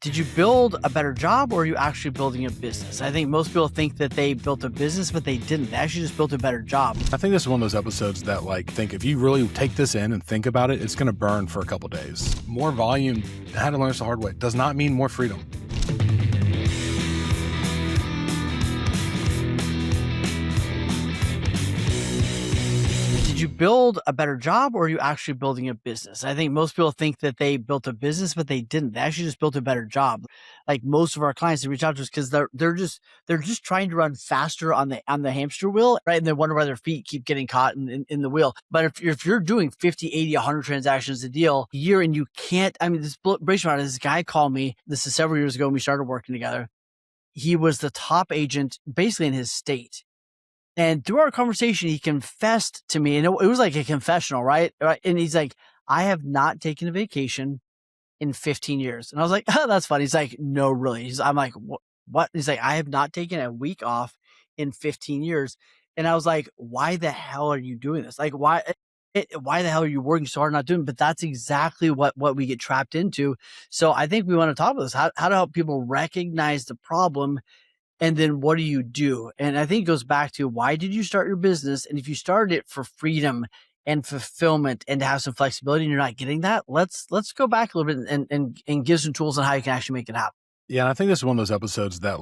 Did you build a better job or are you actually building a business? I think most people think that they built a business, but they didn't. They actually just built a better job. I think this is one of those episodes that think if you really take this in and think about it, it's going to burn for a couple days. More volume, I had to learn this the hard way, does not mean more freedom. Did you build a better job or are you actually building a business? I think most people think that they built a business, but they didn't. They actually just built a better job. Like most of our clients, they reach out to us because they're just trying to run faster on the hamster wheel, right? And they wonder why their feet keep getting caught in the wheel. But if you're doing 50, 80, 100 transactions a deal a year and you can't, I mean, this guy called me, this is several years ago when we started working together. He was the top agent basically in his state. And through our conversation, he confessed to me, and it was like a confessional, right? And he's like, I have not taken a vacation in 15 years. And I was like, oh, that's funny. He's like, no, really. I'm like, what? He's like, I have not taken a week off in 15 years. And I was like, why the hell are you doing this? Like, why the hell are you working so hard not doing it? But that's exactly what we get trapped into. So I think we want to talk about this, how to help people recognize the problem. And then what do you do? And I think it goes back to, why did you start your business? And if you started it for freedom and fulfillment and to have some flexibility and you're not getting that, let's go back a little bit and give some tools on how you can actually make it happen. Yeah, and I think this is one of those episodes that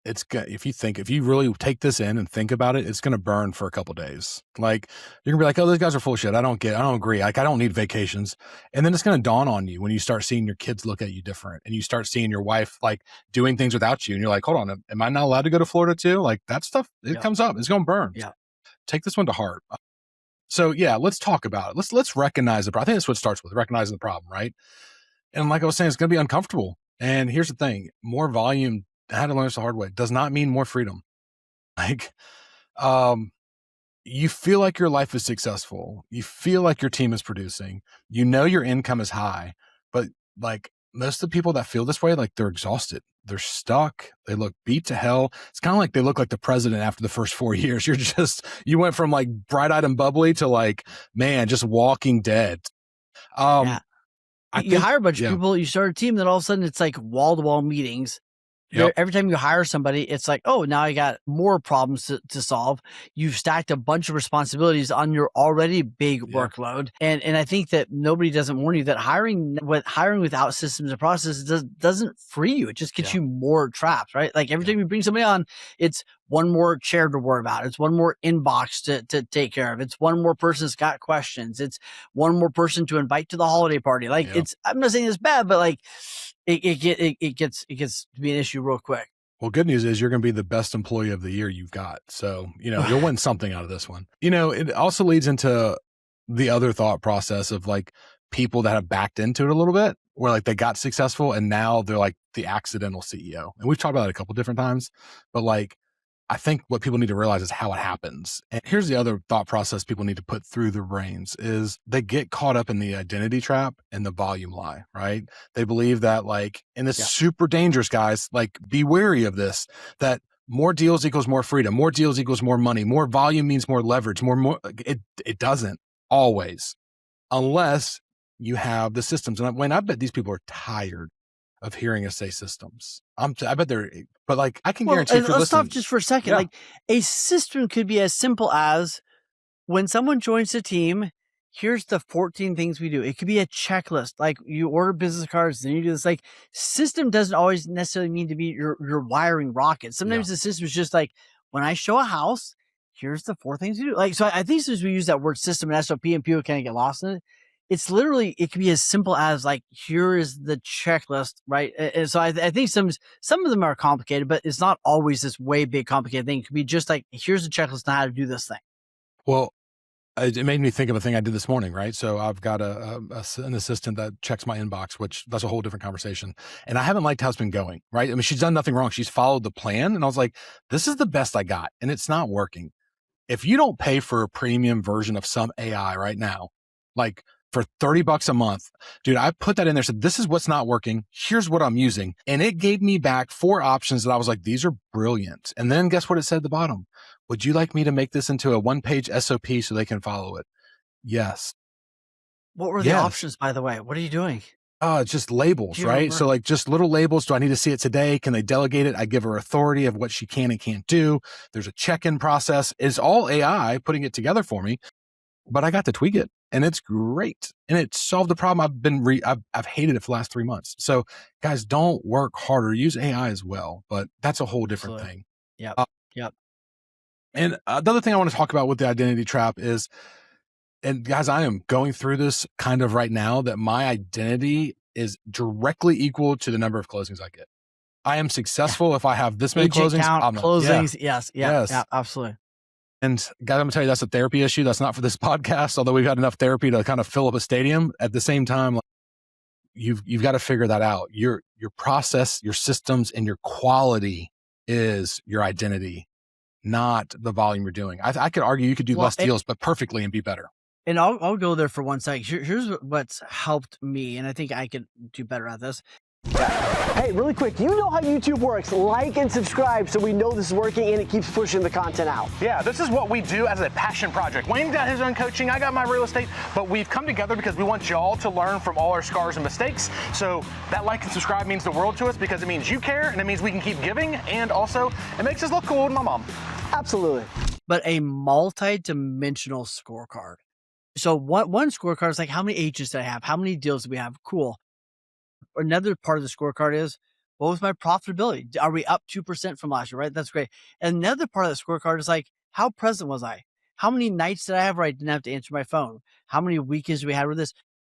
if you really take this in and think about it, it's going to burn for a couple days. Like you're gonna be like, oh, those guys are full of shit. I don't agree. Like I don't need vacations. And then it's going to dawn on you when you start seeing your kids look at you different and you start seeing your wife like doing things without you. And you're like, hold on, am I not allowed to go to Florida too? Like that stuff, it comes up. It's going to burn. Yeah. Take this one to heart. So yeah, let's talk about it. Let's recognize the problem. I think that's what it starts with, recognizing the problem, right? And like I was saying, it's going to be uncomfortable. And here's the thing, more volume, I had to learn this the hard way, does not mean more freedom. Like, you feel like your life is successful. You feel like your team is producing. You know your income is high, but like most of the people that feel this way, like they're exhausted. They're stuck. They look beat to hell. It's kind of like they look like the president after the first 4 years. You went from like bright-eyed and bubbly to like, man, just walking dead. Yeah. You hire a bunch of people, you start a team, then all of a sudden it's like wall-to-wall meetings. Yep. Every time you hire somebody, it's like, oh, now you got more problems to solve. You've stacked a bunch of responsibilities on your already big workload. And I think that nobody doesn't warn you that hiring without systems and processes doesn't free you. It just gets you more trapped, right? Like every time you bring somebody on, it's one more chair to worry about. It's one more inbox to take care of. It's one more person that's got questions. It's one more person to invite to the holiday party. Like I'm not saying it's bad, but like it gets to be an issue real quick. Well, good news is you're going to be the best employee of the year you've got. So, you'll win something out of this one. It also leads into the other thought process of like people that have backed into it a little bit, where like they got successful and now they're like the accidental CEO. And we've talked about it a couple different times, but like, I think what people need to realize is how it happens. And here's the other thought process people need to put through their brains is they get caught up in the identity trap and the volume lie, right? They believe that like, and this is super dangerous, guys, like be wary of this, that more deals equals more freedom, more deals equals more money, more volume means more leverage, more, it doesn't always, unless you have the systems. And I bet these people are tired of hearing us say systems. I bet they're, but like I can guarantee. Let's stop just for a second. Yeah. Like a system could be as simple as when someone joins the team, here's the 14 things we do. It could be a checklist. Like you order business cards, then you do this. Like system doesn't always necessarily mean to be you're wiring rockets. Sometimes the system is just like, when I show a house, here's the 4 things we do. Like, so I think since we use that word system and SOP and people kind of get lost in it, it's literally, it can be as simple as like, here is the checklist, right? And so I think some of them are complicated, but it's not always this way big complicated thing. It could be just like, here's the checklist on how to do this thing. Well, it made me think of a thing I did this morning, right? So I've got an assistant that checks my inbox, which that's a whole different conversation. And I haven't liked how it's been going, right? I mean, she's done nothing wrong. She's followed the plan. And I was like, this is the best I got. And it's not working. If you don't pay for a premium version of some AI right now, like for $30 a month, dude, I put that in there, said, this is what's not working. Here's what I'm using. And it gave me back 4 options that I was like, these are brilliant. And then guess what it said at the bottom? Would you like me to make this into a 1-page SOP so they can follow it? Yes. What were the options, by the way? What are you doing? It's just labels, Here right? So over. like just little labels. Do I need to see it today? Can they delegate it? I give her authority of what she can and can't do. There's a check-in process. It's all AI putting it together for me, but I got to tweak it and it's great. And it solved the problem I've hated it for the last 3 months. So guys, don't work harder. Use AI as well, but that's a whole different Absolutely. thing. Yep. Uh, Yep. and the other thing I want to talk about with the identity trap is, and guys, I am going through this kind of right now, that my identity is directly equal to the number of closings I get. I am Yeah. successful if I have this many Agent closings. count, I'm not. Yeah. closings. Yes. Yeah. Yeah. Yes. Absolutely. And guys, I'm gonna tell you, that's a therapy issue. That's not for this podcast, although we've had enough therapy to kind of fill up a stadium. At the same time, like, you've got to figure that out. Your process, your systems, and your quality is your identity, not the volume you're doing. I could argue you could do Well, less deals, but perfectly and be better. and I'll go there for 1 second. Here's what's helped me, and I think I could do better at this. Hey, really quick, you know how YouTube works. Like and subscribe so we know this is working and it keeps pushing the content out. Yeah, this is what we do as a passion project. Wayne got his own coaching, I got my real estate, but we've come together because we want y'all to learn from all our scars and mistakes. So that like and subscribe means the world to us because it means you care and it means we can keep giving, and also it makes us look cool with my mom. Absolutely. But a multi-dimensional scorecard. So one scorecard is like, how many agents did I have? How many deals do we have? Cool. Another part of the scorecard is, what was my profitability? Are we up 2% from last year, right? That's great. And another part of the scorecard is like, how present was I? How many nights did I have where I didn't have to answer my phone? How many weekends do we have with this?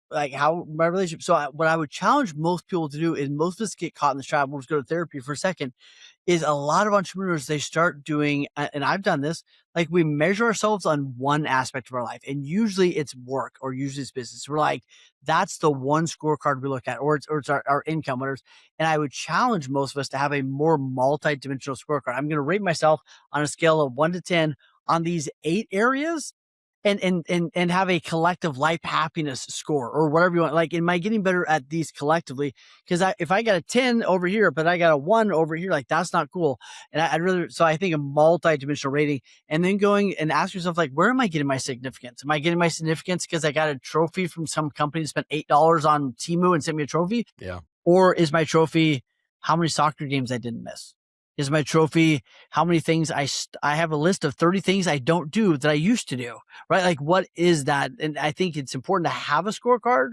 Like, how my relationship. So what I would challenge most people to do, is most of us get caught in this trap. We'll just go to therapy for a second. Is a lot of entrepreneurs, they start doing, and I've done this, like we measure ourselves on one aspect of our life, and usually it's work or usually it's business. We're like, that's the one scorecard we look at, or it's our income, whatever. And I would challenge most of us to have a more multi-dimensional scorecard. I'm going to rate myself on a scale of 1 to 10 on these 8 areas, and have a collective life happiness score or whatever you want. Like, am I getting better at these collectively? Because if I got a 10 over here, but I got a 1 over here, like that's not cool. And I'd rather, so I think a multi-dimensional rating, and then going and ask yourself, like, where am I getting my significance? Am I getting my significance because I got a trophy from some company that spent $8 on Temu and sent me a trophy? Yeah. Or is my trophy how many soccer games I didn't miss? Is my trophy how many things I have a list of 30 things I don't do that I used to do, right? Like, what is that? And I think it's important to have a scorecard,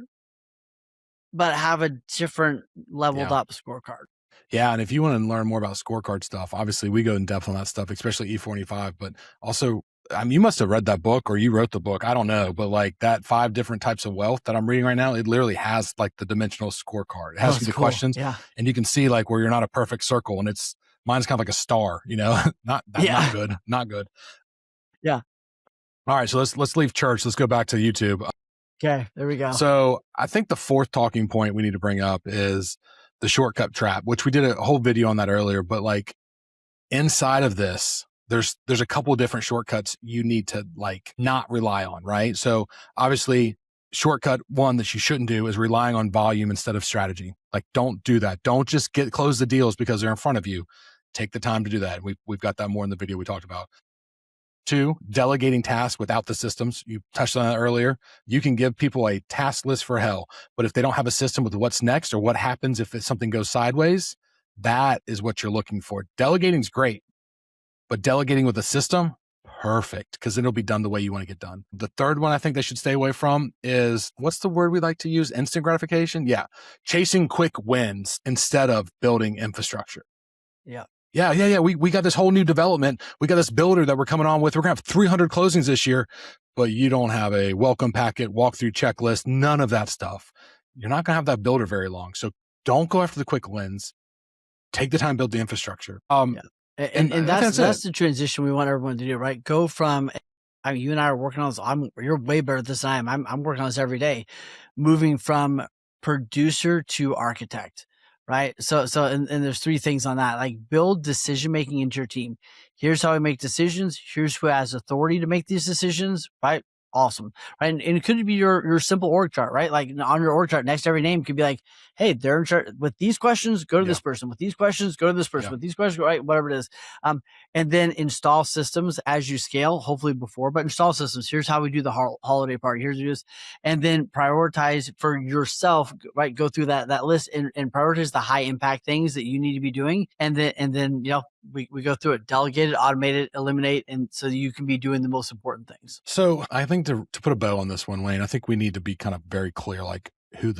but have a different leveled up scorecard. Yeah. And if you want to learn more about scorecard stuff, obviously we go in depth on that stuff, especially E45, but also, I mean, you must have read that book or you wrote the book. I don't know, but like that 5 different types of wealth that I'm reading right now, it literally has like the dimensional scorecard. It has you the Cool. questions, Yeah. and you can see like where you're not a perfect circle, and mine's kind of like a star, not good, not good. Yeah. All right. So let's leave church. Let's go back to YouTube. Okay. There we go. So I think the 4th talking point we need to bring up is the shortcut trap, which we did a whole video on that earlier, but like inside of this, there's a couple of different shortcuts you need to like not rely on, right? So obviously shortcut 1 that you shouldn't do is relying on volume instead of strategy. Like, don't do that. Don't just close the deals because they're in front of you. Take the time to do that. We've got that more in the video we talked about. 2, delegating tasks without the systems. You touched on that earlier. You can give people a task list for hell, but if they don't have a system with what's next or what happens if something goes sideways, that is what you're looking for. Delegating is great, but delegating with a system, perfect, because it'll be done the way you want to get done. The 3rd one I think they should stay away from is, what's the word we like to use? Instant gratification? Yeah. Chasing quick wins instead of building infrastructure. Yeah. Yeah. We got this whole new development. We got this builder that we're coming on with. We're going to have 300 closings this year, but you don't have a welcome packet, walkthrough checklist, none of that stuff. You're not going to have that builder very long. So don't go after the quick wins. Take the time, build the infrastructure. And that's the transition we want everyone to do, right? Go from, I mean, you and I are working on this. You're way better at this than I am. I'm working on this every day, moving from producer to architect, right? So, and there's 3 things on that, like build decision-making into your team. Here's how we make decisions. Here's who has authority to make these decisions, right? awesome, right? And it could be your simple org chart, right? Like on your org chart, next to every name could be like, hey, they're in charge with these questions, go to this person. With these questions, go to this person. With these questions, right? Whatever it is. And then install systems as you scale, hopefully before, but install systems. Here's how we do the holiday party. Here's what it is. And then prioritize for yourself, right? Go through that list and prioritize the high impact things that you need to be doing. And then, we go through it, delegate it, automate it, eliminate, and so you can be doing the most important things. So I think to put a bow on this one, Wayne, I think we need to be kind of very clear, like who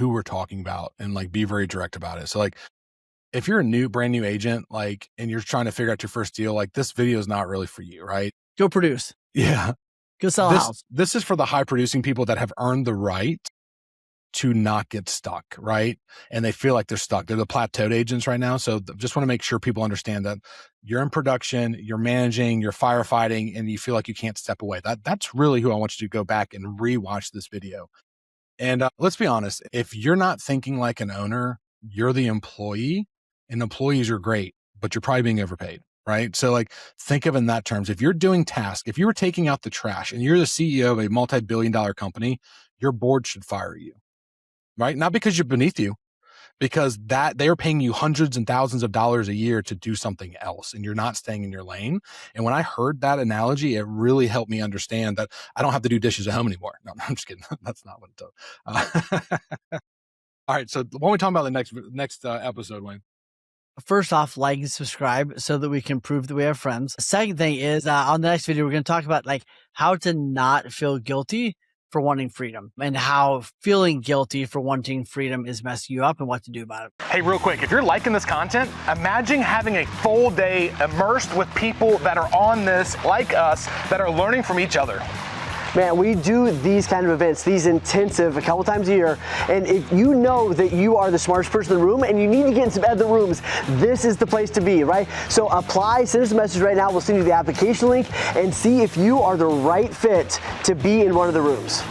we're talking about, and like be very direct about it. So like, if you're a brand new agent, like, and you're trying to figure out your first deal, like this video is not really for you, right? Go produce. Yeah. Go sell a house. This is for the high producing people that have earned the right to not get stuck, right? And they feel like they're stuck. They're the plateaued agents right now. So just want to make sure people understand that you're in production, you're managing, you're firefighting, and you feel like you can't step away. That's really who I want you to go back and rewatch this video. And let's be honest, if you're not thinking like an owner, you're the employee, and employees are great, but you're probably being overpaid, right? So like, think of it in that terms. If you're doing tasks, if you were taking out the trash and you're the CEO of a multi-billion-dollar company, your board should fire you, right? Not because you're beneath you, because they are paying you hundreds and thousands of dollars a year to do something else, and you're not staying in your lane. And when I heard that analogy, it really helped me understand that I don't have to do dishes at home anymore. No, I'm just kidding. That's not what it does. All right. So what are we talking about the next episode, Wayne? First off, like and subscribe so that we can prove that we have friends. Second thing is on the next video, we're going to talk about like how to not feel guilty for wanting freedom, and how feeling guilty for wanting freedom is messing you up and what to do about it. Hey, real quick, if you're liking this content, imagine having a full day immersed with people that are on this like us, that are learning from each other. Man, we do these kind of events, these intensive a couple times a year, and if you know that you are the smartest person in the room and you need to get in some other rooms, this is the place to be, right? So apply, send us a message right now, we'll send you the application link, and see if you are the right fit to be in one of the rooms.